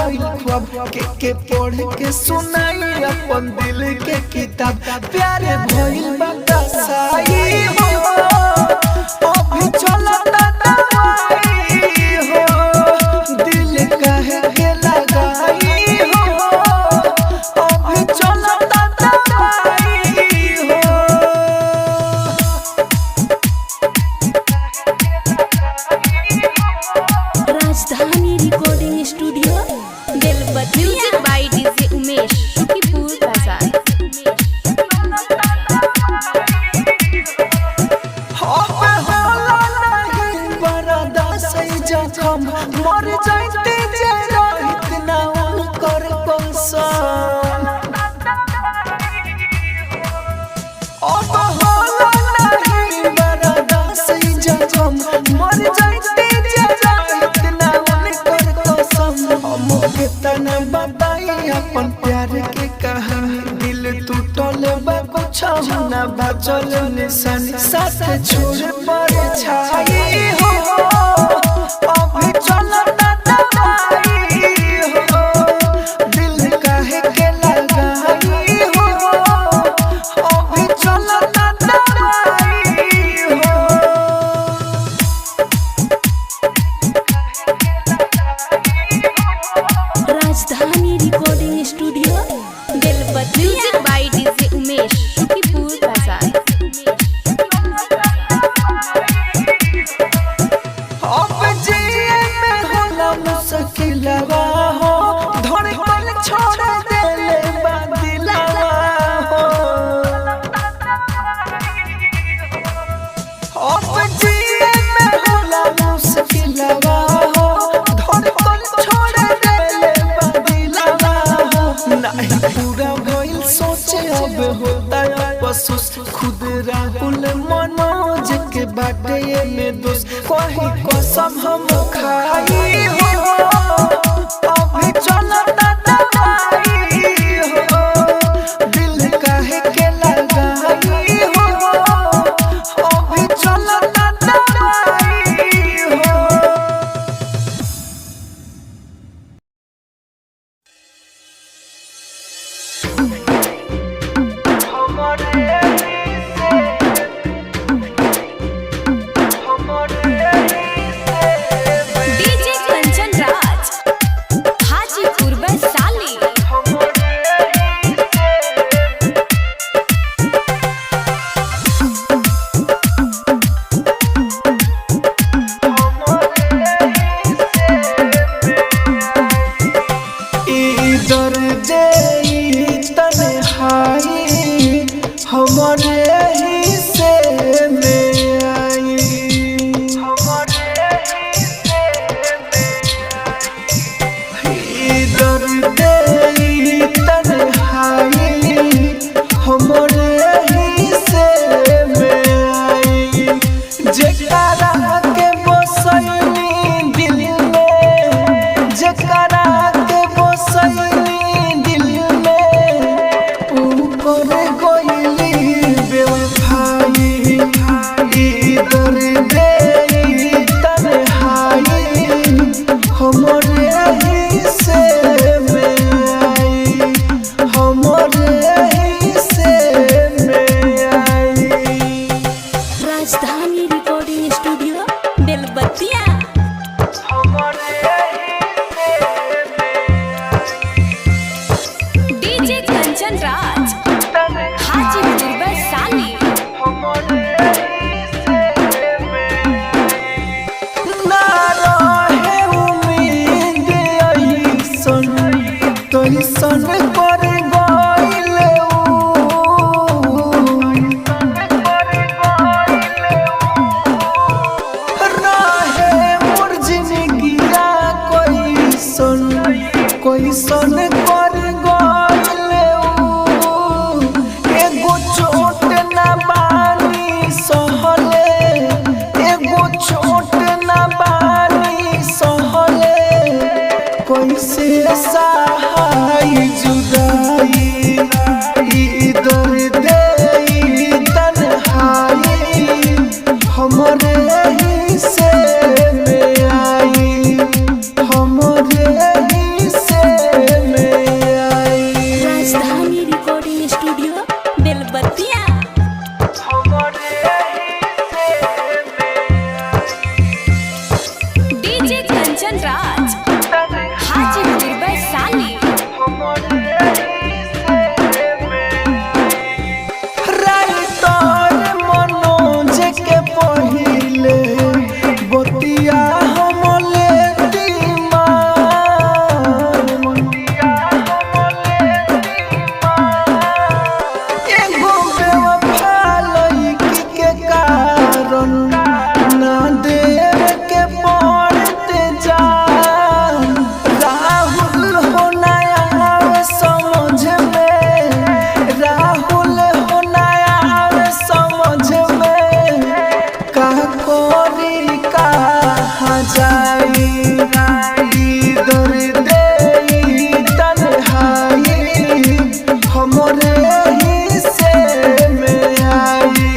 के पढ़ के सुनाई अपन दिल के किताब प्यारे भइल बता साई हो अभी चलो ना दवाई हो दिल कहे के लगाई हो अभी चलो ना दवाई हो Rajdhani recording studio music by DJ Umesh Shukipur Bazar. मर जाते जरा इतना उनकर कसम अब होला नहीं बर्दाश्त जखम मर जाते जरा इतना उनकर कसम हम कितना बताई अपन प्यार के कहानी दिल टूटल बा कुछ ना बचल निशानी साथ छोड़ पर छाई हो अभी चलो ना दवाई हो दिल कहे के लगाई हो अभी चलो ना दवाई हो Rajdhani recording studio music by DJ Umesh Shukipur Bazar. अब जिए में होला मुश्किलवा हो धड़कन छोड़ देले बा दिलवा हो अब जिए में होला मुश्किलवा हो धड़कन छोड़ देले बा दिलवा हो नहीं पूरा भइल सोचे अब होता अफसोस खुद राहुल मनोज के बाटे में दोस्त कहीं कसम हम खाई हो अभी चलो ना दवाई हो दिल कहे के लगाई हो अभी चलो ना दवाई हो डीजे कंचन राज हाजीपुर। कैसन कर गइले रहे मोर जिंदगिया कैसन कैसन कर गइले एगो चोट ना बानी सहले एगो चोट ना बानी सहले कैसे सहाय जुदाई ई दर्द ई तन्हाई हमरे हिस्से में आई हमरे हिस्से में आई। राजधानी रिकॉर्डिंग स्टूडियो बेलबत्तिया। डीजे कंचन राज हाजीपुर वैशाली। राइटर मनोज के पहिले बतिया हम लेती एगो बेवफा लड़की के कारण ना देव के पड़ते जान राहुल हो नया समझ में राहुल हो नया समझ में का कोरी कहाँ जाई ई दर्द ई तन्हाई हमरे हिस्से में आई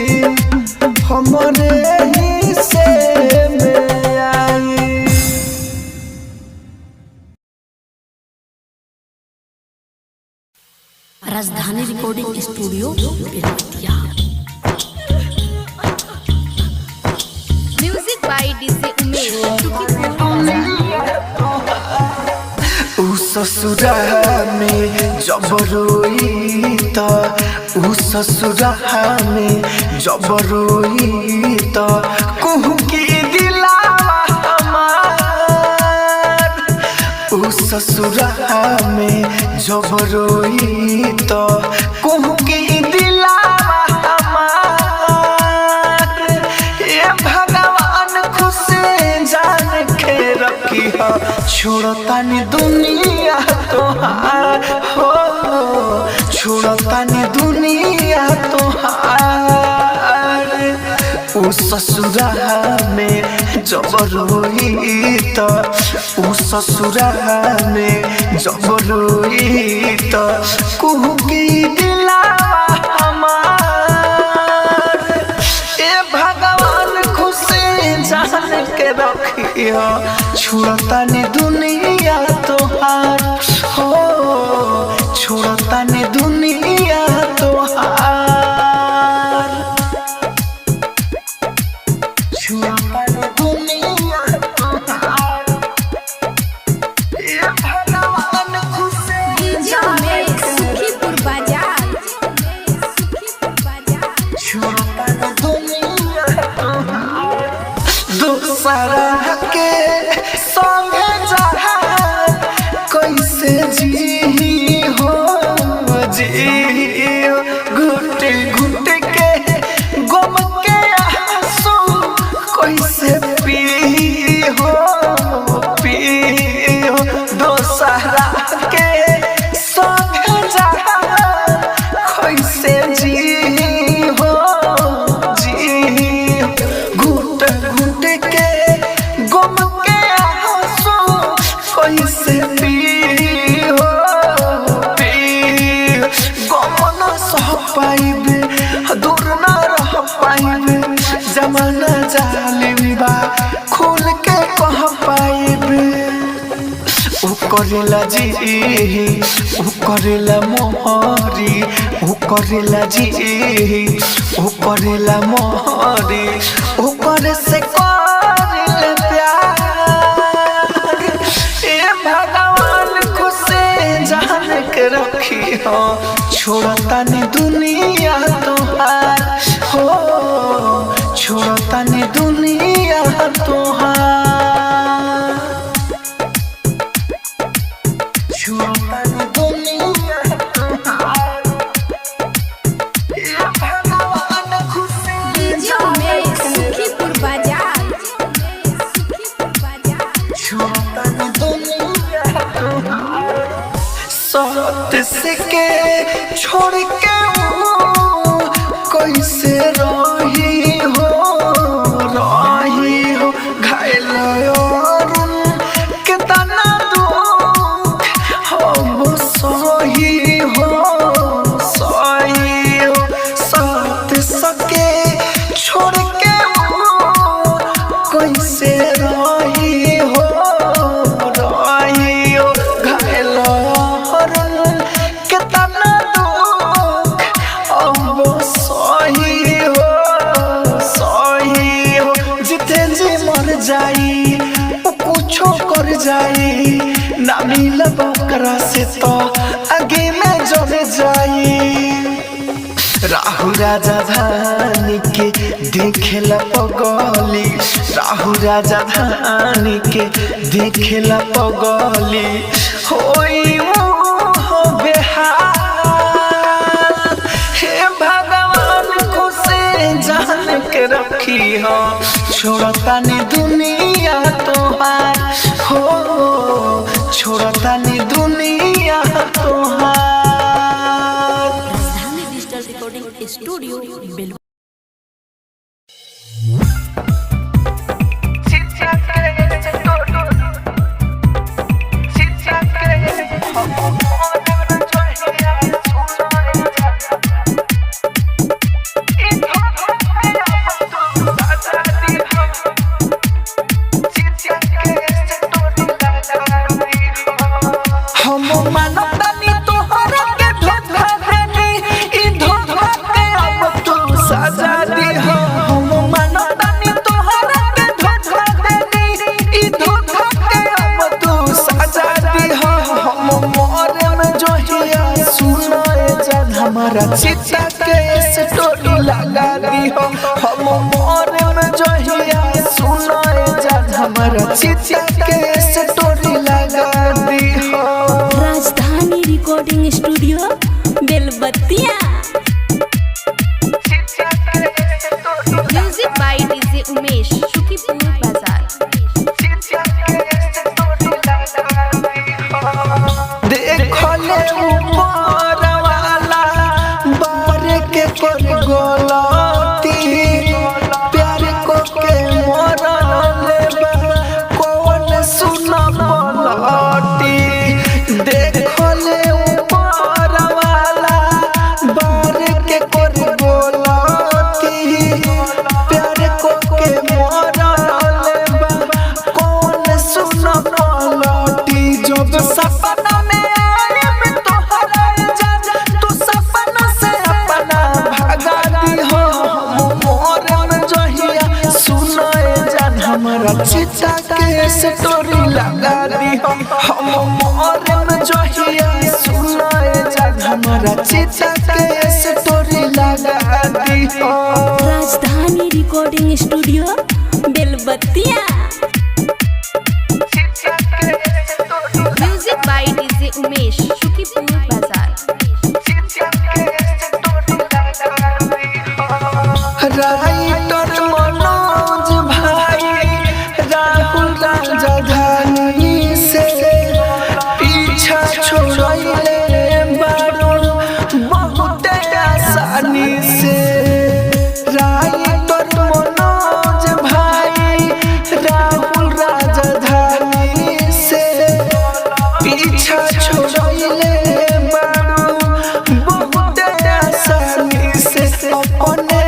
हमरे हिस्से में आई। राजधानी recording studio Belbattiya. Music by DJ Umesh उ ससुरा में जब रोई त उ ससुरा में जब रोई त कुहू की दिलावा हमार उ ससुरा में जब रोई त कुहू की दिलावा हमार ये भगवान खुश जान के रखी हो छोड़तानी दुनिया तोहार हो छोड़तानी दुनिया तोहार उ ससुरा में जब रोई त उ ससुरा में जब रोई त कुहू की दिलावा हमार ए भगवान खुश जान के रखियो छोड़तानी दुनिया तोहार हो छोड़तानी दुनिया तोहार छोड़तानी दुनिया तोहार ए भगवान खुश डीजे उमेश सुखीपुर बाजार। छोड़तानी दुनिया तोहार दूसरा के संगे जहाँ कैसे जी हो जी घुट घुट के गम के आंसू कैसे पी हो दूसरा के संगे जहाँ कैसे जी हो जी घुट घुट के गम के आंसू कैसे पी हो गम न सह पाइबे दूर न रह पाइबे जमाना जालिम बा खुल के कह पाइबे उ करेला जी उ करेला मोहरी उ करेला जी उ करेला मोहरी उ करे से करेला प्यार ए भगवान खुश जान के रखी हो छोड़तानी दुनिया तोहार हो छोड़तानी दुनिया तोहार छोड़तानी दुनिया सत से के छोड़ के वो कैसे रही हो घायल अरुण के तना दुख हम सही हो सत सके छोड़ के वो कैसे रही हो घायल अरुण के तना दुख अब सही हो जिते जी मर जाई वो कुछो कर जाई ना मिलब ओकरा से तो आगे में जल जाई राहु राजा धानी के देखेला पगली राहु राजा धानी के देखेला पगली होई वो बेहाल हे भगवान को से जान के रखी हो छोड़ता नहीं दुनिया तोहार हो छोड़ता नहीं दुनिया तोहार। राजधानी डिजिटल रिकॉर्डिंग स्टूडियो बेलवतिया। चिता के स्टोरी लगा दी हो हम मोरे में जहिया सुनाए जान हमारा चिता के स्टोरी लगा दी हो। Rajdhani recording studio Belwatiya. Music by DJ Umesh Shukipur Bazar. देखो ले ऊपर वाला बारे के कर गलती प्यार को के मरल लेबा कौन सुना पलटी देखो ले ऊपर वाला बारे के कर गलती प्यार को के मरल लेबा कौन सुना पलटी जब सपना चिता के स्टोरी लगा दी हम मोरे में जहिया सुनाए जान हमारा चिता के स्टोरी लगा दी हो। Rajdhani recording studio Belwatiya. Music by DJ Umesh Shukipur Bazar. Writer Manoj भाई राहुल राजधानी से पीछा छोड़ले बारो बहुत आसानी से राइटर मनोज भाई राहुल राजधानी से पीछा छोड़ले बारो बहुत आसानी से अपने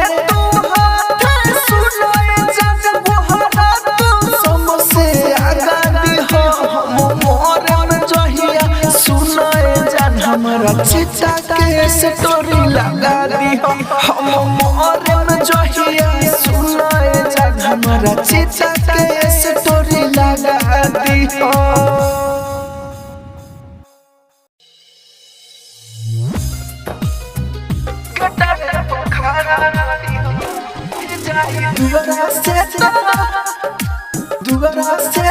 हमारा चिता के स्टोरी लगा दी हम मोरे में जहिया सुनाए जान हमारा चिता के स्टोरी लगा दी हो। दुबारा से दुबारा से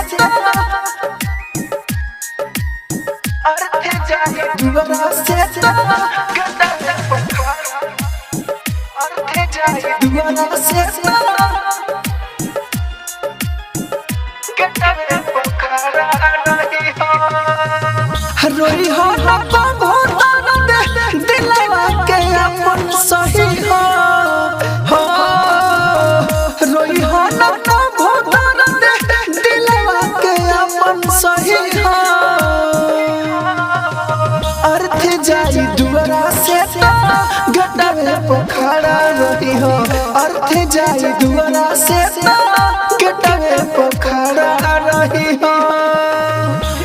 दुबारा से रोई हो ना रही हो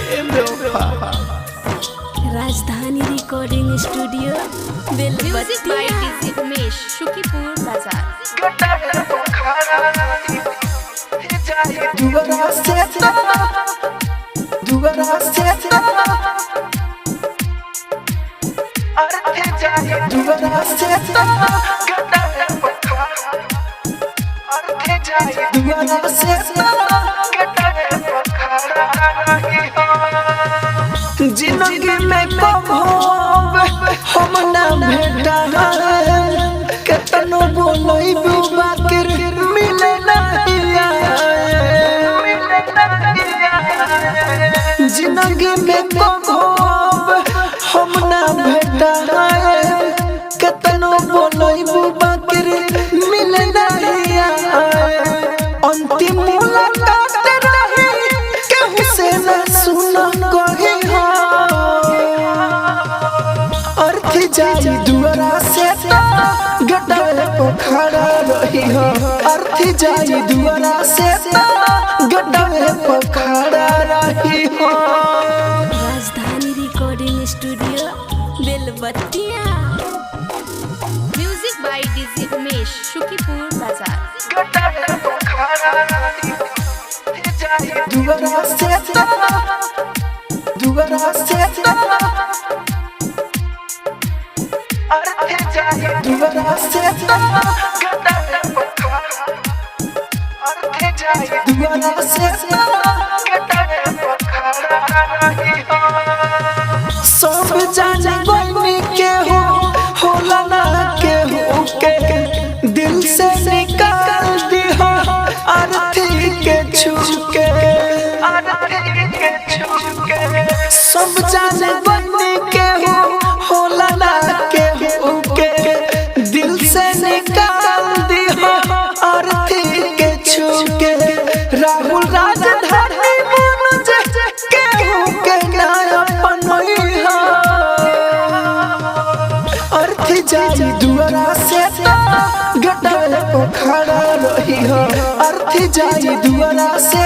हे बेवफा। राजधानी रिकॉर्डिंग स्टूडियो म्यूजिक बाय बेलबत्तिया। डीजे उमेश शुकीपुर बाजार। दुबारा से दुबारा से दुबारा से दुबारा से जिंदगी में कब हम ना भेटा केतनो बोलई बाकिर मिले नहीं जिंदगी में कब हम ना भेटा केतनो बोलई बाकिर मिले नहीं अंतिम मुलाकात रही केहू से न सुना कही अर्थ जाई दुआरा से गड्ढे पोखरा रही हो अर्थ जाई दुआरा से गड्ढे पोखरा रही हो। Rajdhani recording studio Belbattiya. Music by DJ Umesh Shukipur Bazar. दुआरा से दुआरा से दुबारा से दुबारा से सब जाने बनी के हो होला ना के हो के दिल से निकाल दी हो आरती के छुके सब जाने बनी के हो होला ना के हो के दिल से निकाल दी हो आरती के छुके राहुल राजधानी मनोज के हो के नया पनोई हो अर्थ जाई दुआरा से गड्ढे पोखरा रही हो अर्थ जाई दुआरा से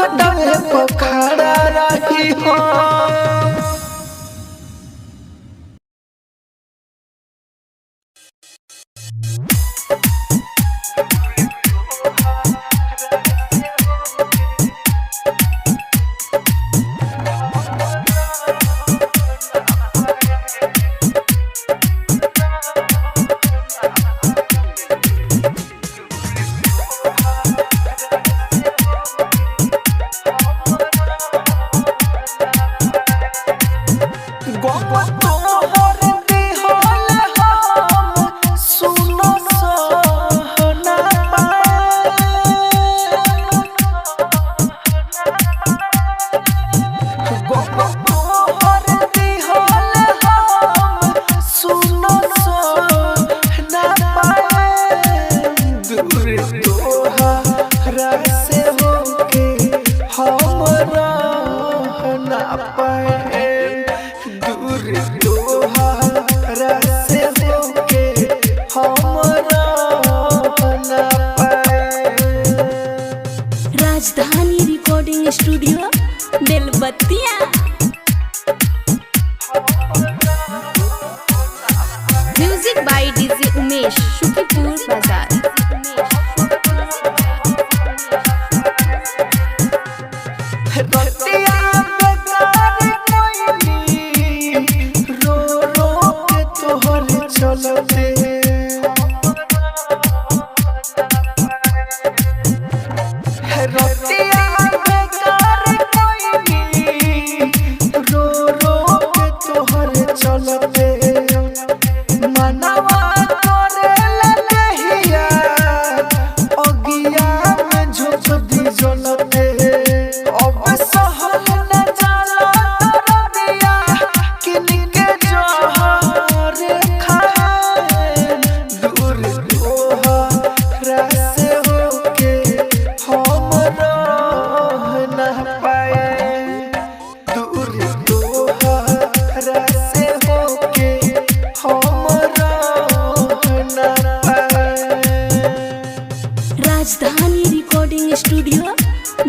गड्ढे पोखरा रही हो। Rajdhani recording studio Belbattiya. Music by DJ Umesh Shukipur Bazar.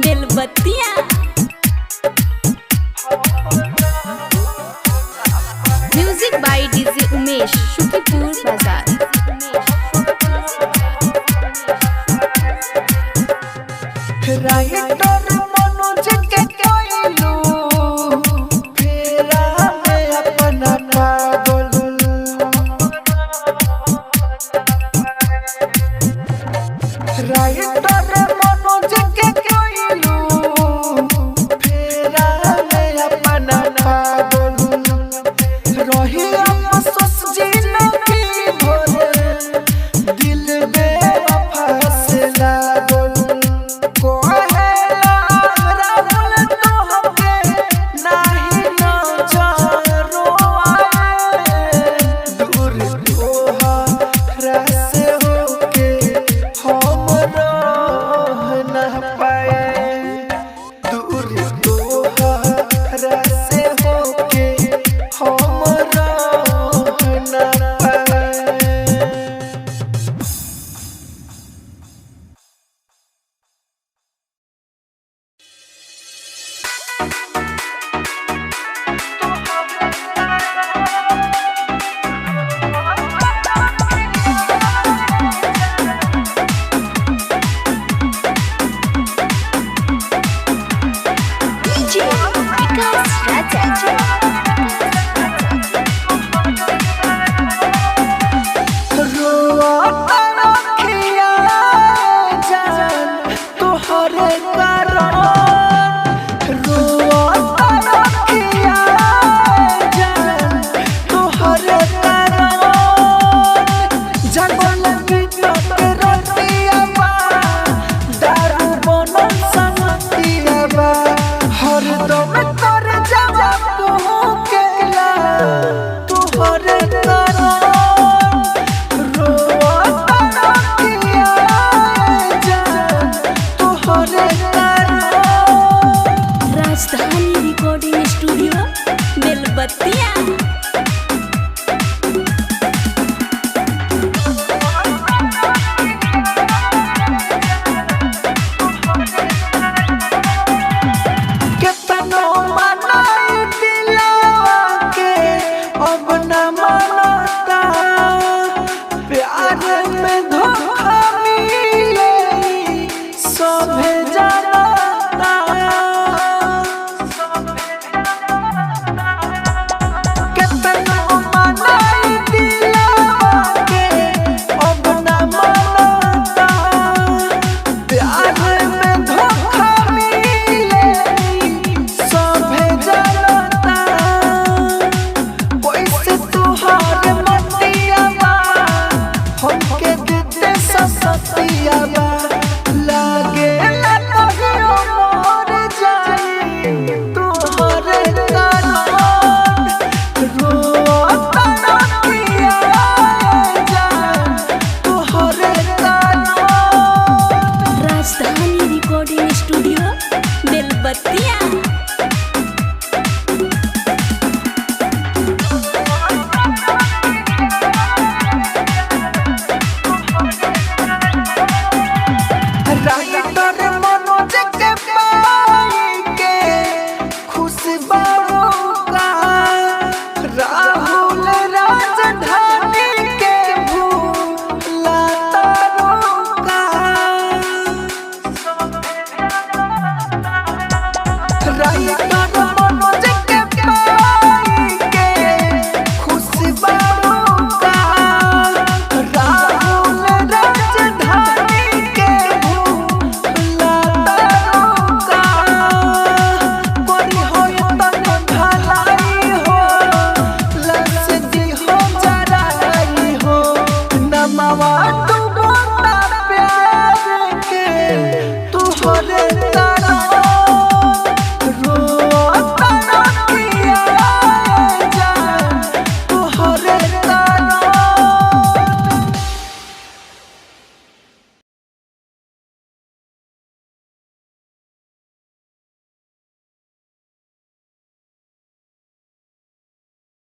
Belbattiya. Music by DJ Umesh, Shukripur Bazar. Writer Manoj के कोइलू फेरा में अपना पागल। राइटर मनोज के कोइलू फेरा में अपना पागल। रही अफसोस जिंदगी भर दिल बेवफा से लागल। राजधानी रिकॉर्डिंग स्टूडियो बेलबत्तिया। राजधानी रिकॉर्डिंग स्टूडियो बेलबत्तिया। राइटर मनोज के पाई के खुश बाबूका राहुल राजधानी के भूला तारुका। राइटर